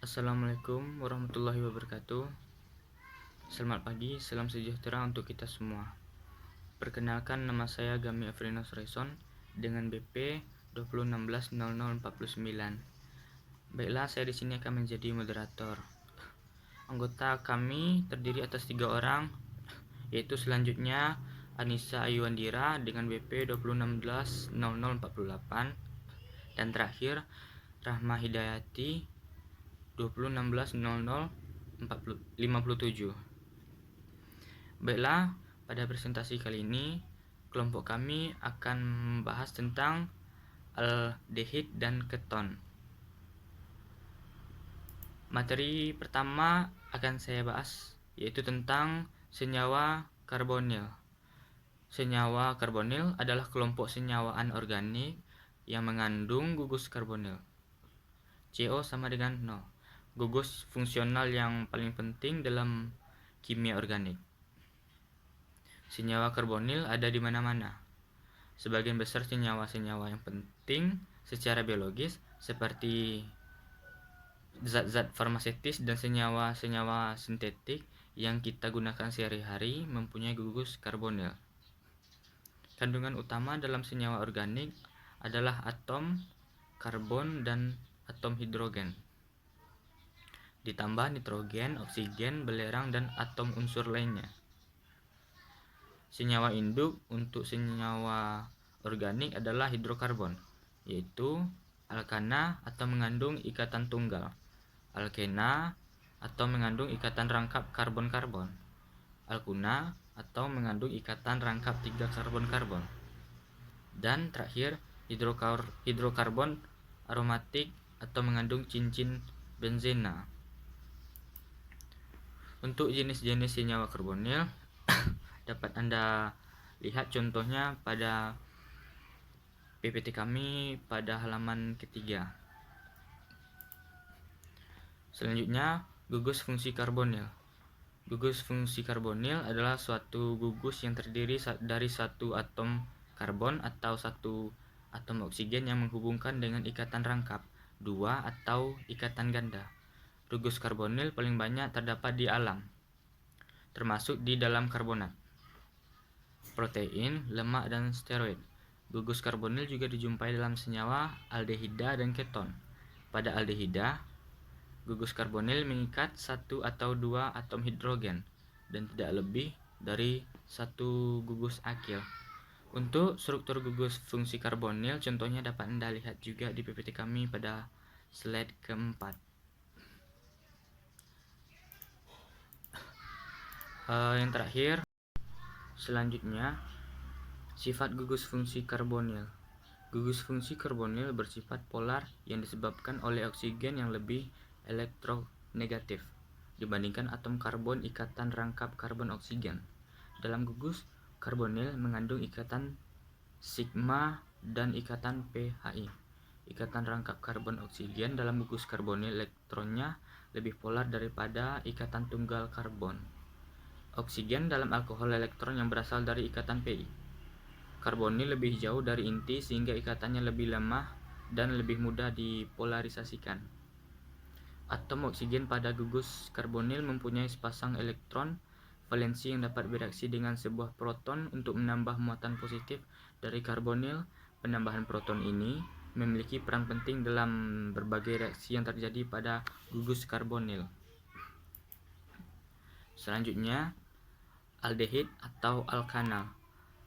Assalamualaikum warahmatullahi wabarakatuh. Selamat pagi, salam sejahtera untuk kita semua. Perkenalkan, nama saya Gami Afrinos Reson dengan BP 20160049. Baiklah, saya di sini akan menjadi moderator. Anggota kami terdiri atas 3 orang, yaitu selanjutnya Anissa Ayuandira dengan BP 20160048, dan terakhir Rahma Hidayati 20160057. Baiklah, pada presentasi kali ini kelompok kami akan membahas tentang aldehid dan keton. Materi pertama akan saya bahas yaitu tentang senyawa karbonil. Senyawa karbonil adalah kelompok senyawa anorganik yang mengandung gugus karbonil. CO sama dengan 0. Gugus fungsional yang paling penting dalam kimia organik. Senyawa karbonil ada di mana-mana. Sebagian besar senyawa-senyawa yang penting secara biologis seperti zat-zat farmaseutis dan senyawa-senyawa sintetik yang kita gunakan sehari-hari mempunyai gugus karbonil. Kandungan utama dalam senyawa organik adalah atom karbon dan atom hidrogen, ditambah nitrogen, oksigen, belerang, dan atom unsur lainnya. Senyawa induk untuk senyawa organik adalah hidrokarbon, yaitu alkana atau mengandung ikatan tunggal, alkena atau mengandung ikatan rangkap karbon-karbon, alkuna atau mengandung ikatan rangkap 3 karbon-karbon, dan terakhir hidrokarbon aromatik atau mengandung cincin benzena. Untuk jenis-jenis senyawa karbonil dapat Anda lihat contohnya pada PPT kami pada halaman ketiga. Selanjutnya, gugus fungsi karbonil. Gugus fungsi karbonil adalah suatu gugus yang terdiri dari satu atom karbon atau satu atom oksigen yang menghubungkan dengan ikatan rangkap, 2 atau ikatan ganda. Gugus karbonil paling banyak terdapat di alam, termasuk di dalam karbonat, protein, lemak, dan steroid. Gugus karbonil juga dijumpai dalam senyawa aldehida dan keton. Pada aldehida, gugus karbonil mengikat 1 atau 2 atom hidrogen dan tidak lebih dari 1 gugus akil. Untuk struktur gugus fungsi karbonil, contohnya dapat Anda lihat juga di PPT kami pada slide keempat. Yang terakhir, selanjutnya, sifat gugus fungsi karbonil. Gugus fungsi karbonil bersifat polar yang disebabkan oleh oksigen yang lebih elektronegatif dibandingkan atom karbon ikatan rangkap karbon oksigen. Dalam gugus karbonil mengandung ikatan sigma dan ikatan pHi. Ikatan rangkap karbon oksigen dalam gugus karbonil elektronnya lebih polar daripada ikatan tunggal karbon. Oksigen dalam alkohol elektron yang berasal dari ikatan Pi. Karbonil lebih jauh dari inti sehingga ikatannya lebih lemah dan lebih mudah dipolarisasikan. Atom oksigen pada gugus karbonil mempunyai sepasang elektron valensi yang dapat bereaksi dengan sebuah proton untuk menambah muatan positif dari karbonil. Penambahan proton ini memiliki peran penting dalam berbagai reaksi yang terjadi pada gugus karbonil. Selanjutnya, aldehid atau alkana.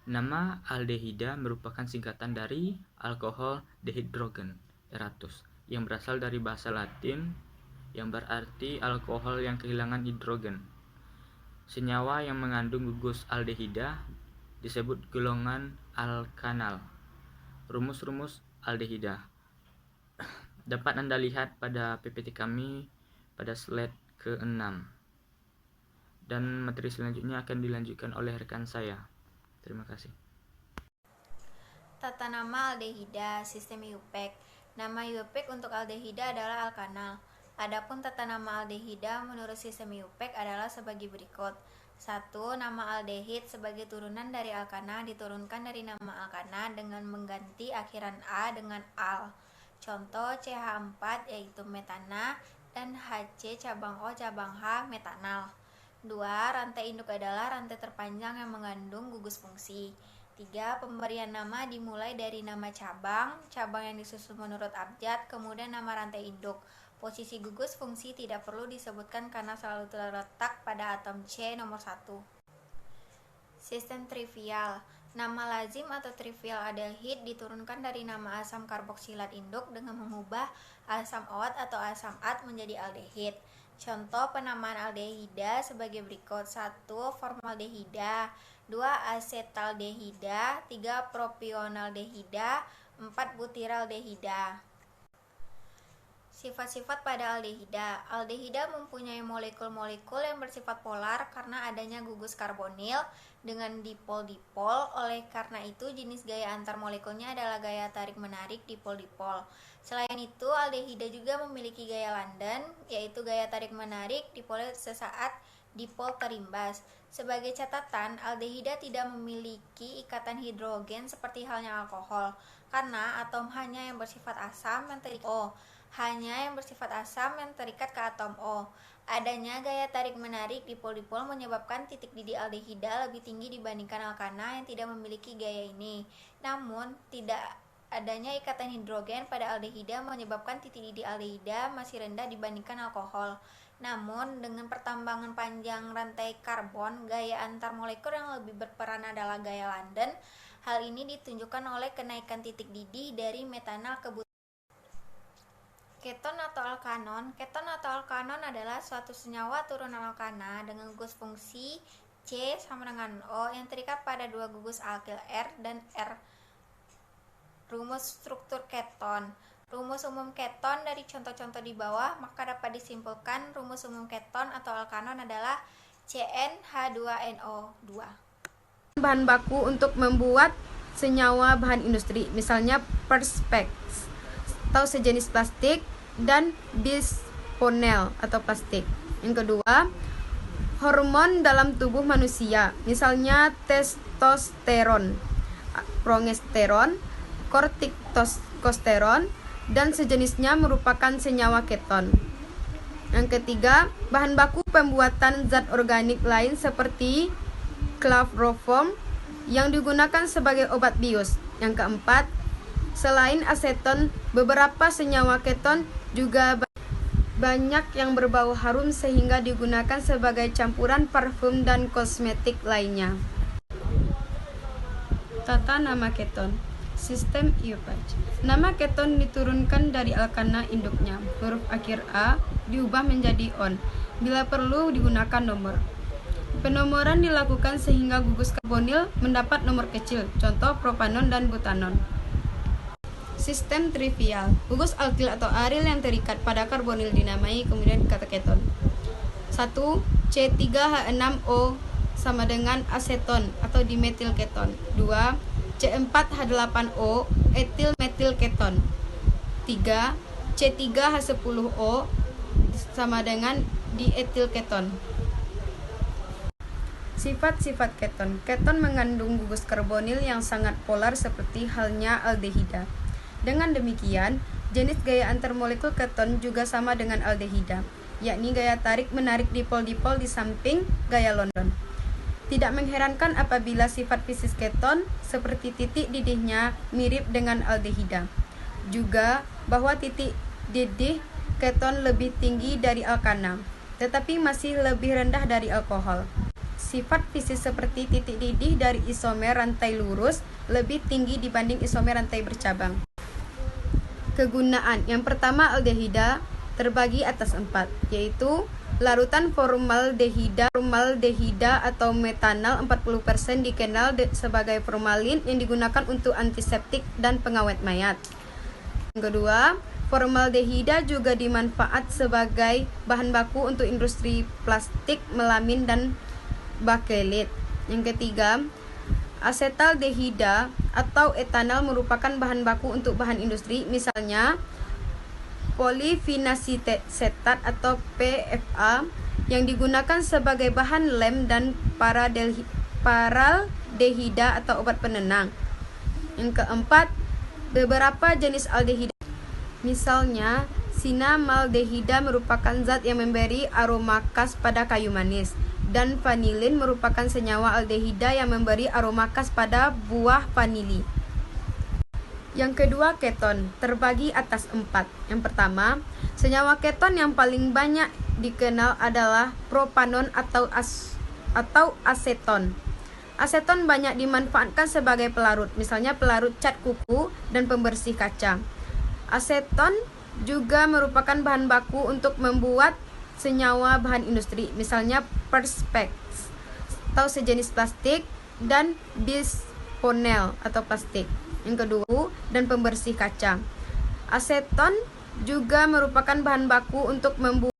Nama aldehida merupakan singkatan dari alkohol dehidrogen eratus yang berasal dari bahasa Latin yang berarti alkohol yang kehilangan hidrogen. Senyawa yang mengandung gugus aldehida disebut golongan alkanal. Rumus-rumus aldehida dapat Anda lihat pada PPT kami pada slide ke-6. Dan materi selanjutnya akan dilanjutkan oleh rekan saya. Terima kasih. Tata nama aldehida, sistem IUPAC. Nama IUPAC untuk aldehida adalah alkanal. Adapun tata nama aldehida menurut sistem IUPAC adalah sebagai berikut. 1. Nama aldehid sebagai turunan dari alkana diturunkan dari nama alkana dengan mengganti akhiran A dengan al. Contoh CH4 yaitu metana dan HC cabang O cabang H metanal. 2. Rantai induk adalah rantai terpanjang yang mengandung gugus fungsi. 3. Pemberian nama dimulai dari nama cabang yang disusun menurut abjad, kemudian nama rantai induk. Posisi gugus fungsi tidak perlu disebutkan karena selalu terletak pada atom C nomor 1. Sistem trivial. Nama lazim atau trivial aldehid diturunkan dari nama asam karboksilat induk dengan mengubah asam OAT atau asam AT menjadi aldehid. Contoh penamaan aldehida sebagai berikut: 1. Formaldehida, 2. Asetaldehida, 3. Propionaldehida, 4. Butiraldehida. Sifat-sifat pada aldehida. Aldehida mempunyai molekul-molekul yang bersifat polar karena adanya gugus karbonil dengan dipol-dipol. Oleh karena itu, jenis gaya antar molekulnya adalah gaya tarik-menarik dipol-dipol. Selain itu, aldehida juga memiliki gaya London, yaitu gaya tarik-menarik dipol sesaat dipol terimbas. Sebagai catatan, aldehida tidak memiliki ikatan hidrogen seperti halnya alkohol, karena atom hanya yang bersifat asam yang terikat ke atom O. Adanya gaya tarik-menarik dipol-dipol menyebabkan titik didih aldehida lebih tinggi dibandingkan alkana yang tidak memiliki gaya ini. Namun, tidak adanya ikatan hidrogen pada aldehida menyebabkan titik didih aldehida masih rendah dibandingkan alkohol. Namun, dengan pertambangan panjang rantai karbon, gaya antar molekul yang lebih berperan adalah gaya London. Hal ini ditunjukkan oleh kenaikan titik didih dari metanal ke butanol. Keton atau alkanon. Keton atau alkanon adalah suatu senyawa turunan alkana dengan gugus fungsi C sama dengan O yang terikat pada dua gugus alkil R dan R. Rumus struktur keton. Rumus umum keton dari contoh-contoh di bawah, maka dapat disimpulkan rumus umum keton atau alkanon adalah CnH2NO2. Bahan baku untuk membuat senyawa bahan industri, misalnya perspex atau sejenis plastik, dan bisphonel atau plastik. Yang kedua, hormon dalam tubuh manusia, misalnya testosteron, progesteron, kortikosteron, dan sejenisnya merupakan senyawa keton. Yang ketiga, bahan baku pembuatan zat organik lain seperti chloroform yang digunakan sebagai obat bius. Yang keempat, selain aseton, beberapa senyawa keton juga banyak yang berbau harum sehingga digunakan sebagai campuran parfum dan kosmetik lainnya. Tata nama keton. Sistem IUPAC. Nama keton diturunkan dari alkana induknya. Huruf akhir A diubah menjadi on. Bila perlu digunakan nomor. Penomoran dilakukan sehingga gugus karbonil mendapat nomor kecil. Contoh propanon dan butanon. Sistem trivial. Gugus alkil atau aril yang terikat pada karbonil dinamai kemudian dikata keton. 1. C3H6O sama dengan aseton atau dimetil keton. 2. C4H8O etil metil keton. 3. C3H10O sama dengan dietil keton. Sifat-sifat keton. Keton mengandung gugus karbonil yang sangat polar seperti halnya aldehida. Dengan demikian, jenis gaya antar molekul keton juga sama dengan aldehida, yakni gaya tarik-menarik dipol-dipol di samping gaya London. Tidak mengherankan apabila sifat fisis keton seperti titik didihnya mirip dengan aldehida. Juga bahwa titik didih keton lebih tinggi dari alkana, tetapi masih lebih rendah dari alkohol. Sifat fisis seperti titik didih dari isomer rantai lurus lebih tinggi dibanding isomer rantai bercabang. Kegunaan. Yang pertama, aldehida terbagi atas 4, yaitu larutan formaldehida atau metanal 40% dikenal sebagai formalin yang digunakan untuk antiseptik dan pengawet mayat. Yang kedua, formaldehida juga dimanfaat sebagai bahan baku untuk industri plastik, melamin, dan bakelit. Yang ketiga, asetaldehida atau etanal merupakan bahan baku untuk bahan industri, misalnya polivinasetat atau PFA yang digunakan sebagai bahan lem dan paraldehida atau obat penenang. Yang keempat, beberapa jenis aldehida, misalnya Sinamaldehida merupakan zat yang memberi aroma khas pada kayu manis, dan vanilin merupakan senyawa aldehida yang memberi aroma khas pada buah vanili. Yang kedua, keton, terbagi atas 4. Yang pertama, senyawa keton yang paling banyak dikenal adalah propanon atau aseton. Aseton banyak dimanfaatkan sebagai pelarut, misalnya pelarut cat kuku dan pembersih kaca. Aseton juga merupakan bahan baku untuk membuat senyawa bahan industri, misalnya perspex atau sejenis plastik, dan bisphenol atau plastik. Yang kedua, dan pembersih kaca. Aseton juga merupakan bahan baku untuk membuat